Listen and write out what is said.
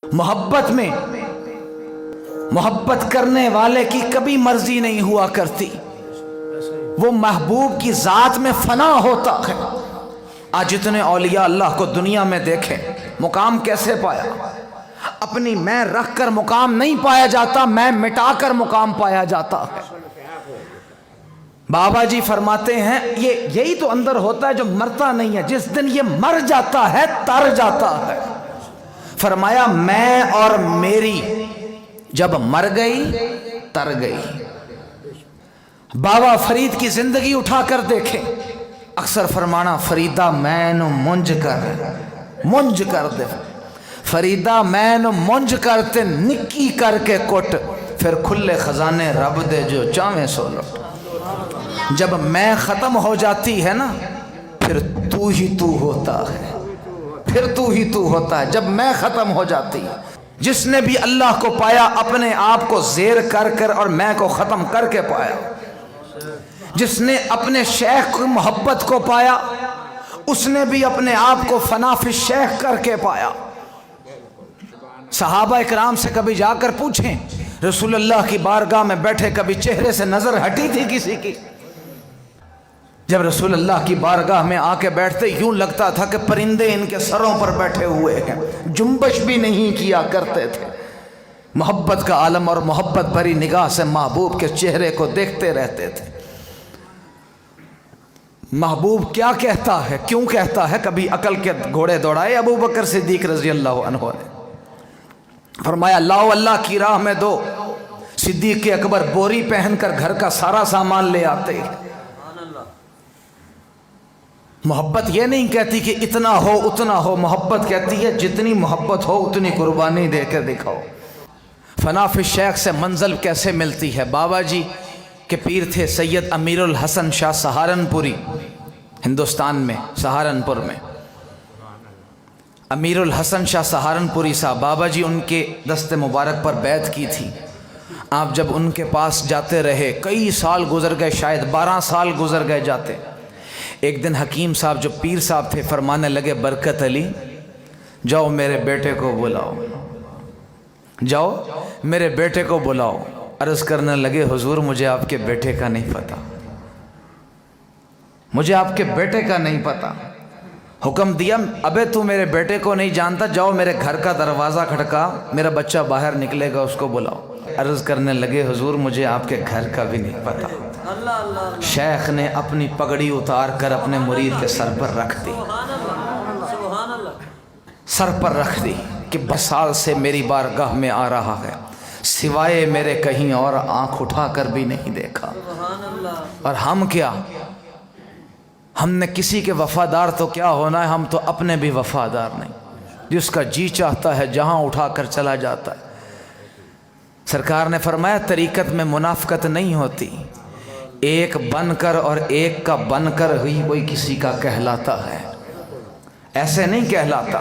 मोहब्बत में मोहब्बत करने वाले की कभी मर्जी नहीं हुआ करती, वो महबूब की जात में फना होता है। आज जितने औलिया अल्लाह को दुनिया में देखे, मुकाम कैसे पाया? अपनी मैं रख कर मुकाम नहीं पाया जाता, मैं मिटा कर मुकाम पाया जाता है। बाबा जी फरमाते हैं यही तो अंदर होता है जो मरता नहीं है। जिस दिन ये मर जाता है तर जाता है। फरमाया मैं और मेरी जब मर गई तर गई। बाबा फरीद की जिंदगी उठाकर देखें, अक्सर फरमाना फरीदा मैनू मुंज कर दे, फरीदा मैनू मुंज कर ते निक्की करके कुट, फिर खुले खजाने रब दे जो चावे सो लुट। जब मैं खत्म हो जाती है ना, फिर तू ही तू होता है, फिर तू ही तू होता है। जब मैं खत्म हो जाती है, जिसने भी अल्लाह को पाया अपने आप को ज़ेर कर कर और मैं को ख़त्म करके पाया। जिसने अपने शेख की मोहब्बत को पाया, उसने भी अपने आप को फना फी शेख करके पाया। सहाबा इकराम से कभी जाकर पूछें, रसूलुल्लाह की बारगाह में बैठे कभी चेहरे से नज़र हटी थी किसी की? जब रसूलुल्लाह की बारगाह में आके बैठते यूं लगता था कि परिंदे इनके सरों पर बैठे हुए हैं, जुम्बश भी नहीं किया करते थे। मोहब्बत का आलम और मोहब्बत भरी निगाह से महबूब के चेहरे को देखते रहते थे। महबूब क्या कहता है, क्यों कहता है? कभी अकल के घोड़े दौड़ाए अबू बकर सिद्दीक रजी अल्लाह अन्हु ने। फरमाया लाओ अल्लाह की राह में दो। सिद्दीक के अकबर बोरी पहनकर घर का सारा सामान ले आते। मोहब्बत ये नहीं कहती कि इतना हो उतना हो, मोहब्बत कहती है जितनी मोहब्बत हो उतनी कुर्बानी देकर दिखाओ। फना फी शेख से मंजिल कैसे मिलती है? बाबा जी के पीर थे सैयद अमीरुल हसन शाह सहारनपुरी, हिंदुस्तान में सहारनपुर में अमीरुल हसन शाह सहारनपुरी साहब। बाबा जी उनके दस्ते मुबारक पर बैत की थी। आप जब उनके पास जाते रहे, कई साल गुजर गए, शायद 12 साल गुजर गए जाते। एक दिन हकीम साहब जो पीर साहब थे फरमाने लगे, बरकत अली जाओ मेरे बेटे को बुलाओ, जाओ मेरे बेटे को बुलाओ। अर्ज़ करने लगे, हुजूर मुझे आपके बेटे का नहीं पता, मुझे आपके बेटे का नहीं पता। हुक्म दिया, अबे तू मेरे बेटे को नहीं जानता, जाओ मेरे घर का दरवाज़ा खटका, मेरा बच्चा बाहर निकलेगा उसको बुलाओ। अर्ज़ करने लगे, हुजूर मुझे आपके घर का भी नहीं पता। शेख ने अपनी पगड़ी उतार कर अपने मुरीद के सर पर रख दी, सर पर रख दी कि बसाल से मेरी बारगाह में आ रहा है, सिवाय मेरे कहीं और आंख उठाकर भी नहीं देखा। और हम क्या, हमने किसी के वफादार तो क्या होना है, हम तो अपने भी वफादार नहीं। जिसका जी चाहता है जहां उठाकर चला जाता है। सरकार ने फरमाया तरीकत में मुनाफकत नहीं होती, एक बनकर और एक का बनकर ही कोई किसी का कहलाता है, ऐसे नहीं कहलाता।